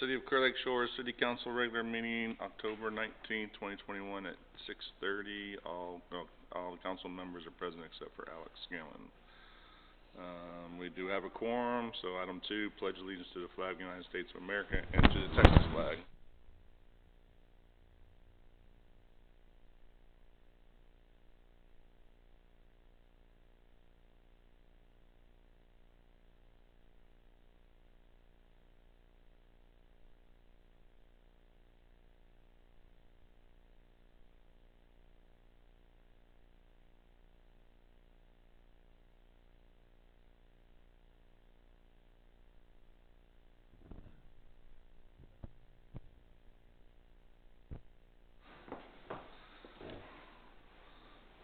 City of Clear Lake Shores City Council regular meeting, October 19th, 2021 at 6:30. All the council members are present except for Alex Scanlon. We do have a quorum, so item 2, pledge allegiance to the flag of the United States of America and to the Texas flag.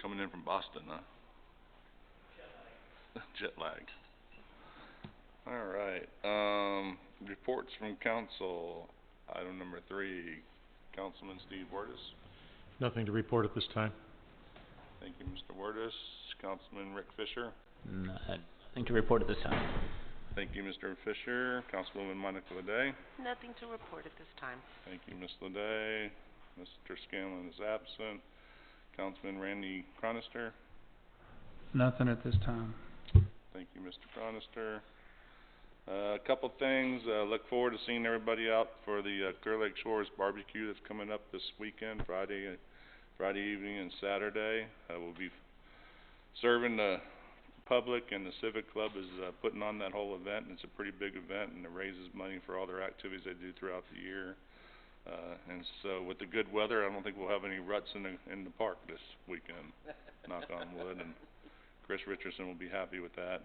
Coming in from Boston, huh? Jet lag. All right. Reports from council. Item number 3. Councilman Steve Wirtis. Nothing to report at this time. Thank you, Mr. Wirtis. Councilman Rick Fisher. Nothing to report at this time. Thank you, Mr. Fisher. Councilwoman Monica Leday. Nothing to report at this time. Thank you, Ms. Leday. Mr. Scanlon is absent. Councilman Randy Cronister. Nothing at this time. Thank you, Mr. Cronister. A couple things. Look forward to seeing everybody out for the Clear Lake Shores barbecue that's coming up this weekend, Friday evening and Saturday. We'll be serving the public, and the Civic Club is putting on that whole event. And it's a pretty big event, and it raises money for all their activities they do throughout the year. And so with the good weather, I don't think we'll have any ruts in the park this weekend. Knock on wood. And Chris Richardson will be happy with that.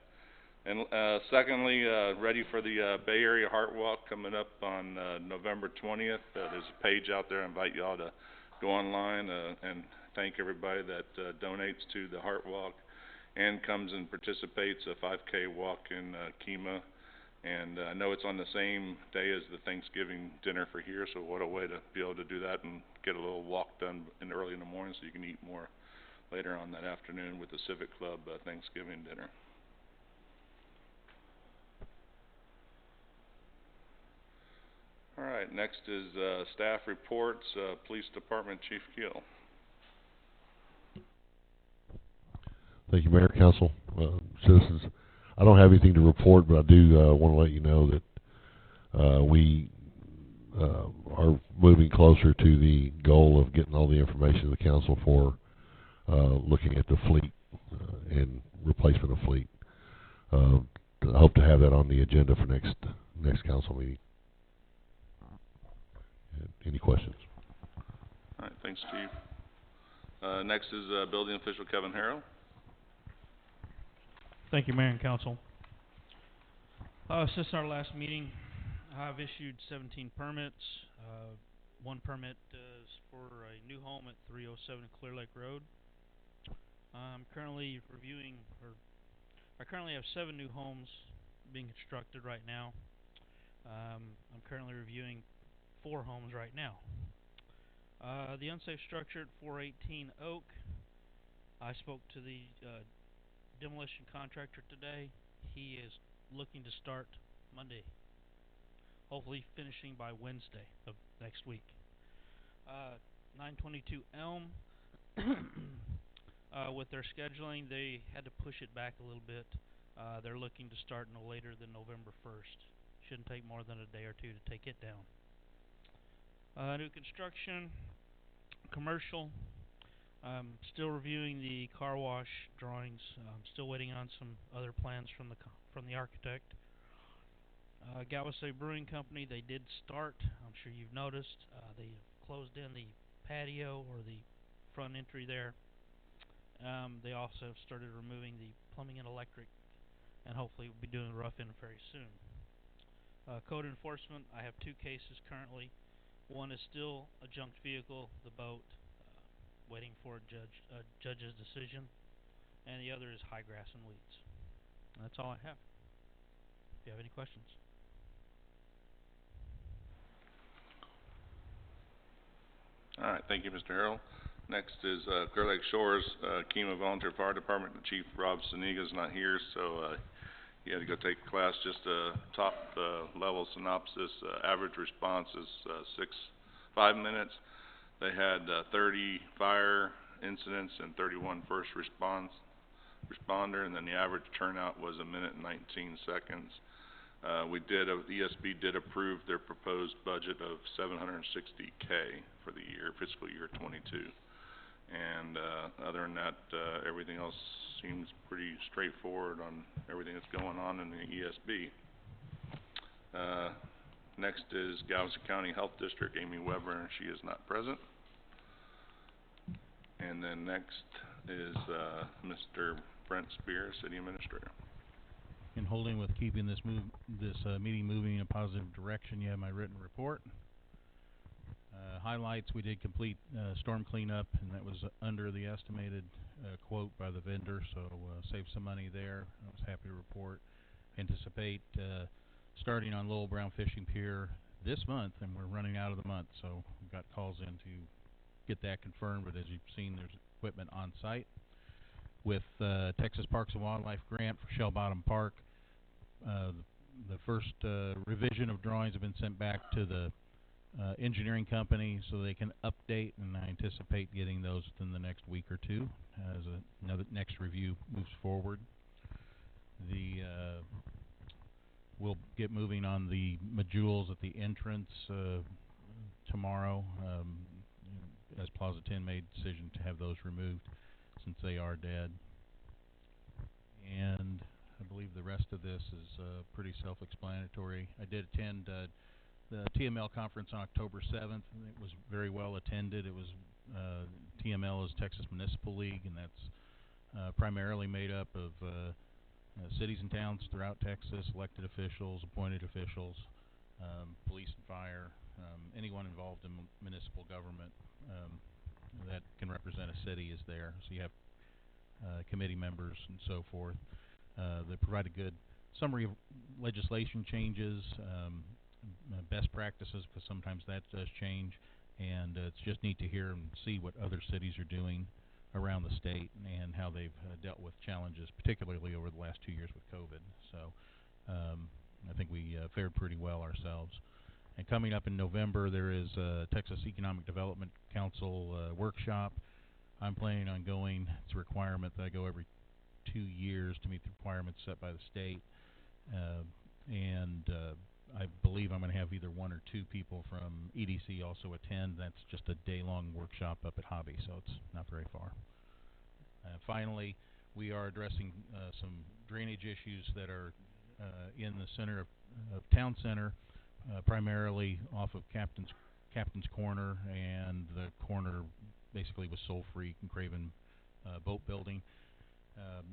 And secondly, ready for the Bay Area Heart Walk coming up on November 20th. There's a page out there. I invite you all to go online and thank everybody that donates to the Heart Walk and comes and participates. A 5K walk in Kemah. And I know it's on the same day as the Thanksgiving dinner for here, so what a way to be able to do that and get a little walk done early in the morning so you can eat more later on that afternoon with the Civic Club Thanksgiving dinner. All right, next is staff reports. Police Department Chief Keel. Thank you, Mayor, Council, citizens. I don't have anything to report, but I do want to let you know that we are moving closer to the goal of getting all the information to the council for looking at the fleet and replacement of fleet. I hope to have that on the agenda for next council meeting. Any questions? All right, thanks, Chief. Next is Building Official Kevin Harrell. Thank you, Mayor and Council. Since our last meeting, I've issued 17 permits. One permit is for a new home at 307 Clear Lake Road. I'm currently reviewing, I currently have 7 new homes being constructed right now. I'm currently reviewing 4 homes right now. The unsafe structure at 418 Oak, I spoke to the demolition contractor today. He is looking to start Monday, hopefully finishing by Wednesday of next week. 922 Elm, with their scheduling, they had to push it back a little bit. They're looking to start no later than November 1st. Shouldn't take more than a day or 2 to take it down. New construction, commercial. Still reviewing the car wash drawings. Still waiting on some other plans from the architect. Galveston Brewing Company, they did start. I'm sure you've noticed. They closed in the patio or the front entry there. They also have started removing the plumbing and electric, and hopefully we'll be doing the rough end very soon. Code enforcement, I have 2 cases currently. One is still a junked vehicle, the boat, waiting for a judge's decision, and the other is high grass and weeds. And that's all I have. If you have any questions. All right, thank you, Mr. Harrell. Next is Clear Lake Shores Kemah Volunteer Fire Department. The Chief Rob Saniga is not here, so you had to go take a class, just a top level synopsis. Average response is 5 minutes. They had 30 fire incidents and 31 first responder, and then the average turnout was 1 minute and 19 seconds. ESB did approve their proposed budget of $760K for the year, fiscal year 22. And other than that, everything else seems pretty straightforward on everything that's going on in the ESB. Next is Galveston County Health District, Amy Weber, and she is not present. And then next is Mr. Brent Spear, City Administrator. In holding with keeping this meeting moving in a positive direction, you have my written report. Highlights: we did complete storm cleanup, and that was under the estimated quote by the vendor, so saved some money there. I was happy to report. Anticipate starting on Lowell Brown Fishing Pier this month, and we're running out of the month, so we've got calls in to get that confirmed. But as you've seen, there's equipment on site. With Texas Parks and Wildlife grant for Shell Bottom Park, the first revision of drawings have been sent back to the engineering company so they can update, and I anticipate getting those within the next week or two as another next review moves forward. We'll get moving on the modules at the entrance tomorrow, as Plaza 10 made a decision to have those removed since they are dead. And I believe the rest of this is pretty self-explanatory. I did attend the TML conference on October 7th, and it was very well attended. It was TML is Texas Municipal League, and that's primarily made up of cities and towns throughout Texas, elected officials, appointed officials, police and fire, anyone involved in municipal government that can represent a city is there. So you have committee members and so forth. They provide a good summary of legislation changes, best practices, because sometimes that does change, and it's just neat to hear and see what other cities are doing around the state and how they've dealt with challenges, particularly over the last 2 years with COVID. So I think we fared pretty well ourselves. And coming up in November, there is a Texas Economic Development Council workshop. I'm planning on going. It's a requirement that I go every 2 years to meet the requirements set by the state. I believe I'm going to have either 1 or 2 people from EDC also attend. That's just a day-long workshop up at Hobby, so it's not very far. Finally, we are addressing some drainage issues that are in the center of Town Center, primarily off of Captain's Corner and the corner basically with Soul Freak and Craven Boat Building.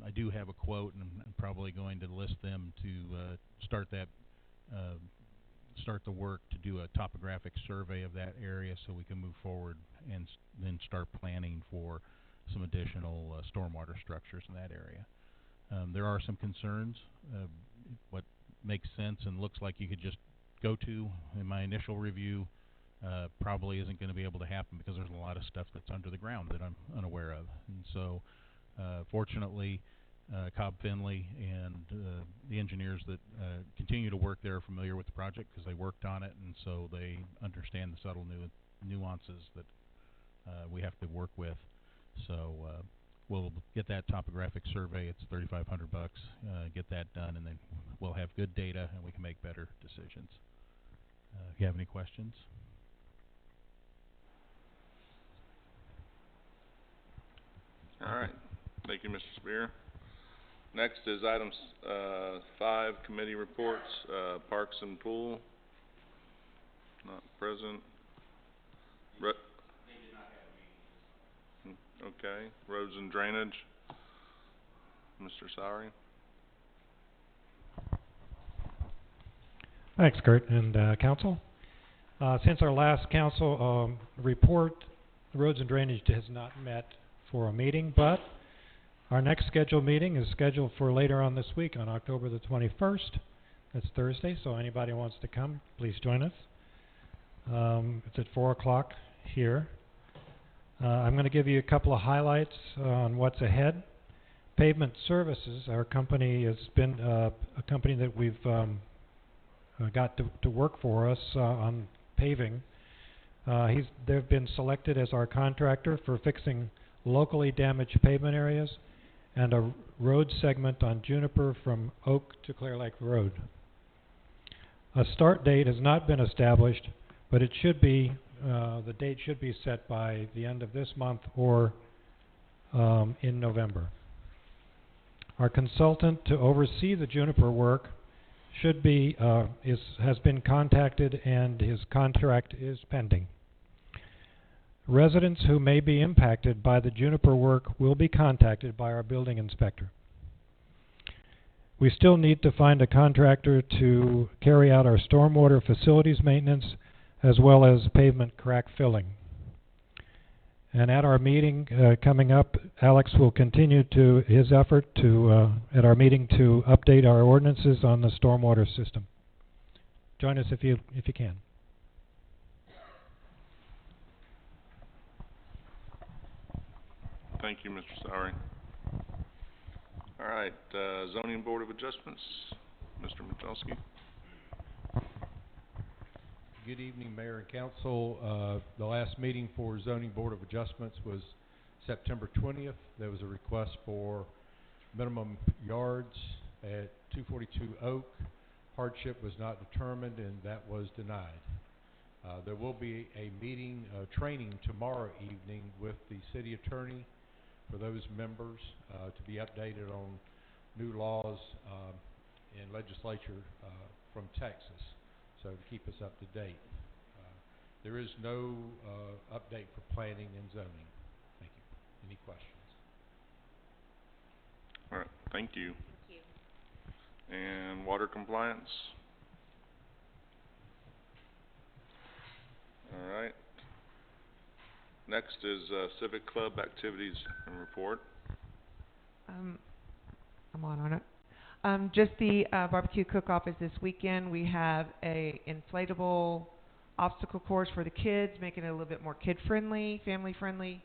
I do have a quote, and I'm probably going to list them to start the work to do a topographic survey of that area so we can move forward and then start planning for some additional stormwater structures in that area. There are some concerns. What makes sense and looks like you could just go to in my initial review probably isn't going to be able to happen because there's a lot of stuff that's under the ground that I'm unaware of. And so fortunately, Cobb Finley and the engineers that continue to work there are familiar with the project because they worked on it, and so they understand the subtle nuances that we have to work with. So we'll get that topographic survey. It's $3,500. Get that done, and then we'll have good data, and we can make better decisions. If you have any questions. All right. Thank you, Mr. Spear. Next is items 5, committee reports. Parks and Pool, not present. They did not have a meeting. Okay. Roads and Drainage, Mr. Sowry. Thanks, Kurt, and Council. Since our last Council report, Roads and Drainage has not met for a meeting, but our next scheduled meeting is scheduled for later on this week on October the 21st. That's Thursday, so anybody who wants to come, please join us. It's at 4 o'clock here. I'm going to give you a couple of highlights on what's ahead. Pavement Services, our company, has been a company that we've got to work for us on paving. They've been selected as our contractor for fixing locally damaged pavement areas and a road segment on Juniper from Oak to Clear Lake Road. A start date has not been established, but it should be, the date should be set by the end of this month or in November. Our consultant to oversee the Juniper work should be, has been contacted and his contract is pending. Residents who may be impacted by the Juniper work will be contacted by our building inspector. We still need to find a contractor to carry out our stormwater facilities maintenance as well as pavement crack filling. And at our meeting coming up, Alex will continue to his effort to, at our meeting, to update our ordinances on the stormwater system. Join us if you can. Thank you, Mr. Sowery. All right, Zoning Board of Adjustments, Mr. Michalski. Good evening, Mayor and Council. The last meeting for Zoning Board of Adjustments was September 20th. There was a request for minimum yards at 242 Oak. Hardship was not determined, and that was denied. There will be a meeting, training tomorrow evening with the city attorney for those members to be updated on new laws and legislature from Texas, so to keep us up to date. There is no update for planning and zoning. Thank you. Any questions? All right, thank you. Thank you. And water compliance. All right. Next is Civic Club activities and report. I'm on it. Just the barbecue cook-off is this weekend. We have a inflatable obstacle course for the kids, making it a little bit more kid-friendly, family-friendly.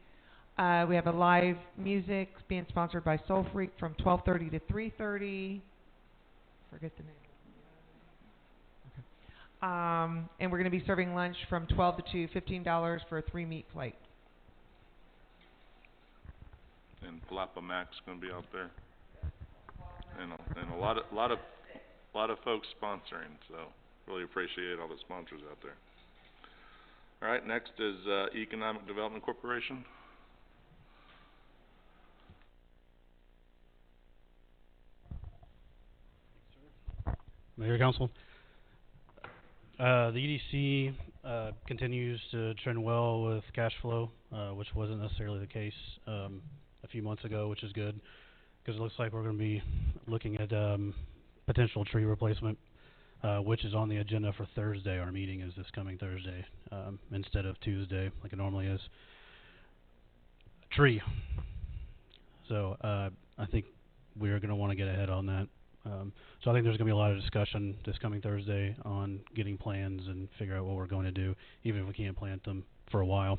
We have a live music being sponsored by Soul Freak from 12:30 to 3:30. Forget the name. Okay. And we're going to be serving lunch from 12 to 2, $15 for a 3-meat plate. And Palapa Mac's going to be out there, and a lot of folks sponsoring. So really appreciate all the sponsors out there. All right, next is Economic Development Corporation. Mayor, Council. The EDC continues to trend well with cash flow, which wasn't necessarily the case a few months ago, which is good, because it looks like we're going to be looking at potential tree replacement, which is on the agenda for Thursday. Our meeting is this coming Thursday instead of Tuesday, like it normally is. Tree. So I think we are going to want to get ahead on that. So I think there's going to be a lot of discussion this coming Thursday on getting plans and figure out what we're going to do, even if we can't plant them for a while.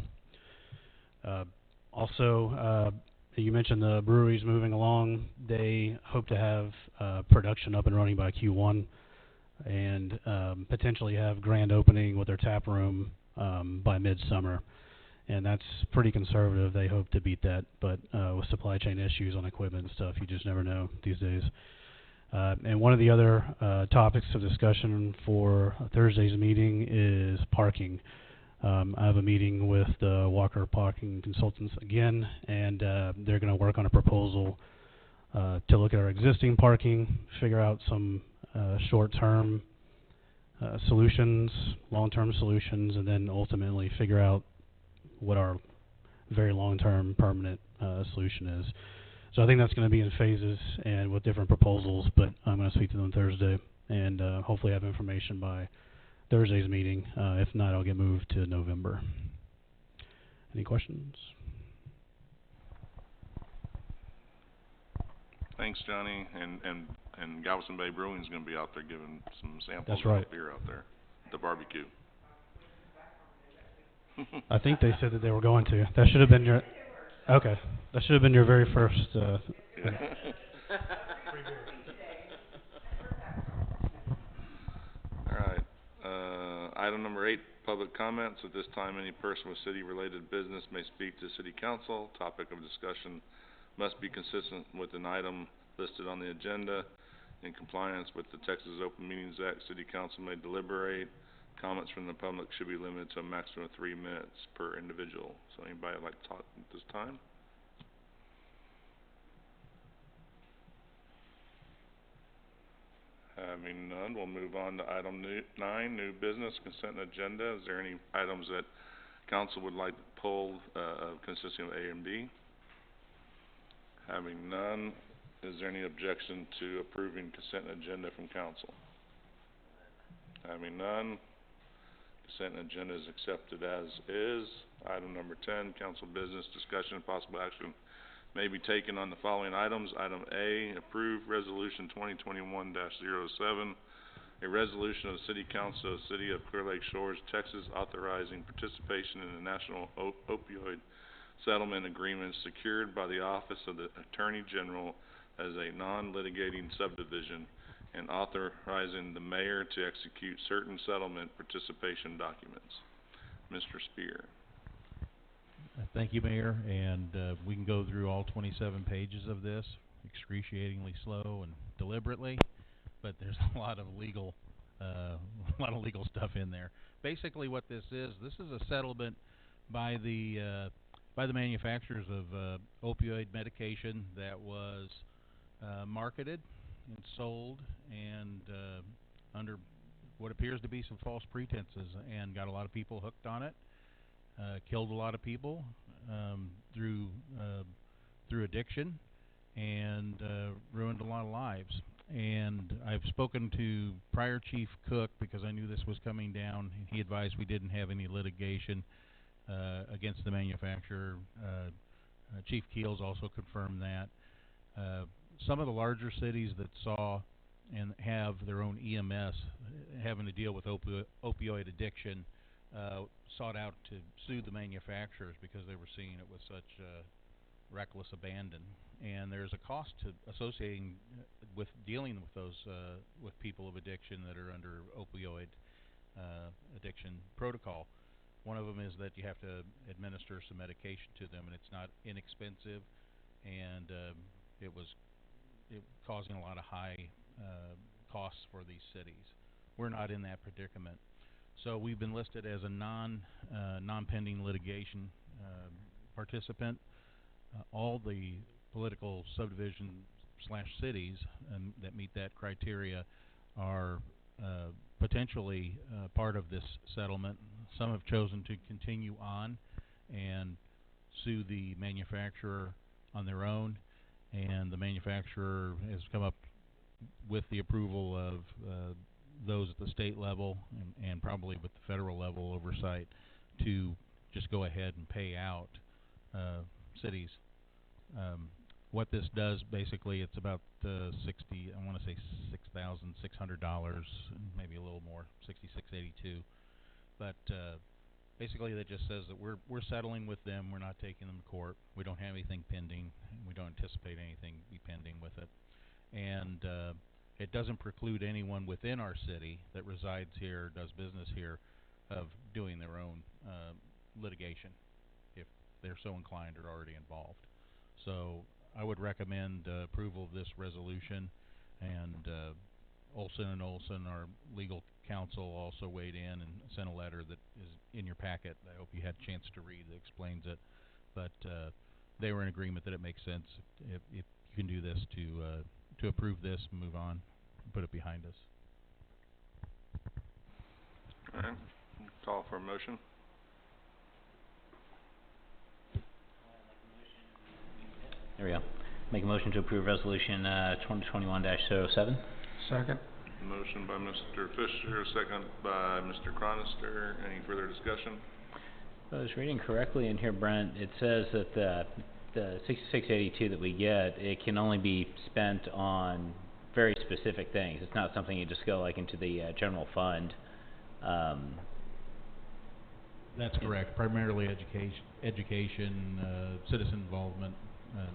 Also, you mentioned the breweries moving along. They hope to have production up and running by Q1 and potentially have grand opening with their tap room by midsummer. And that's pretty conservative. They hope to beat that, but with supply chain issues on equipment and stuff, you just never know these days. And one of the other topics of discussion for Thursday's meeting is parking. I have a meeting with the Walker Parking Consultants again, and they're going to work on a proposal to look at our existing parking, figure out some short-term solutions, long-term solutions, and then ultimately figure out what our very long-term permanent solution is. So I think that's going to be in phases and with different proposals, but I'm going to speak to them Thursday and hopefully have information by Thursday's meeting. If not, I'll get moved to November. Any questions? Thanks, Johnny. And Galveston Bay Brewing is going to be out there giving some samples That's right. of beer out there at the barbecue. I think they said that they were going to. That should have been your... Okay. That should have been your very first Alright, item number 8, public comments. At this time, any person with city-related business may speak to city council. Topic of discussion must be consistent with an item listed on the agenda. In compliance with the Texas Open Meetings Act, city council may deliberate. Comments from the public should be limited to a maximum of 3 minutes per individual. So anybody would like to talk at this time? Having none, we'll move on to item 9, new business consent agenda. Is there any items that council would like to pull, consisting of A and B? Having none, is there any objection to approving consent agenda from council? Having none, consent agenda is accepted as is. Item number 10, council business discussion and possible action may be taken on the following items. Item A, approve resolution 2021-07, a resolution of the City Council of the City of Clear Lake Shores, Texas, authorizing participation in the national opioid settlement agreement secured by the Office of the Attorney General as a non-litigating subdivision, and authorizing the mayor to execute certain settlement participation documents. Mr. Spear. Thank you, Mayor, and we can go through all 27 pages of this excruciatingly slow and deliberately, but there's a lot of legal stuff in there. Basically what this is a settlement by the manufacturers of opioid medication that was marketed and sold and under what appears to be some false pretenses, and got a lot of people hooked on it. Killed a lot of people through addiction, and ruined a lot of lives. And I've spoken to prior Chief Cook because I knew this was coming down, and he advised we didn't have any litigation against the manufacturer. Chief Keels also confirmed that. Some of the larger cities that saw and have their own EMS having to deal with opioid addiction sought out to sue the manufacturers because they were seeing it with such reckless abandon. And there's a cost to associating with dealing with those with people of addiction that are under opioid addiction protocol. One of them is that you have to administer some medication to them, and it's not inexpensive, and it was causing a lot of high costs for these cities. We're not in that predicament. So we've been listed as a non-pending litigation participant. All the political subdivision / cities that meet that criteria are potentially part of this settlement. Some have chosen to continue on and sue the manufacturer on their own, and the manufacturer has come up with the approval of those at the state level and probably with the federal level oversight to just go ahead and pay out cities. What this does, basically, it's about I want to say $6,600, maybe a little more, $6,682. But basically, that just says that we're settling with them. We're not taking them to court. We don't have anything pending. We don't anticipate anything be pending with it. And it doesn't preclude anyone within our city that resides here, does business here, of doing their own litigation if they're so inclined or already involved. So I would recommend approval of this resolution, and Olson & Olson, our legal counsel, also weighed in and sent a letter that is in your packet. I hope you had a chance to read that explains it. But they were in agreement that it makes sense if you can do this to approve this and move on and put it behind us. All right. Call for a motion. There we go. Make a motion to approve resolution 2021-07. Second. Motion by Mr. Fisher, second by Mr. Cronister. Any further discussion? If I was reading correctly in here, Brent, it says that the 6682 that we get, it can only be spent on very specific things. It's not something you just go like into the general fund. That's correct. Primarily education, citizen involvement,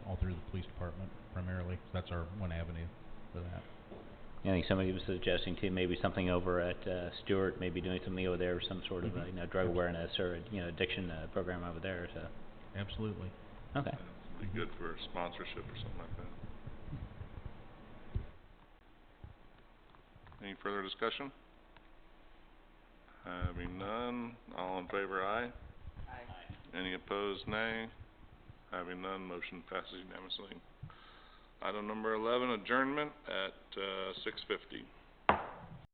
all through the police department, primarily. That's our one avenue for that. I think somebody was suggesting too, maybe something over at Stewart, maybe doing something over there, some sort of drug awareness or addiction program over there. So. Absolutely. Okay. Be good for sponsorship or something like that. Any further discussion? Having none, all in favor, aye. Aye. Any opposed, nay. Having none, motion passes unanimously. Item number 11, adjournment at 6:50.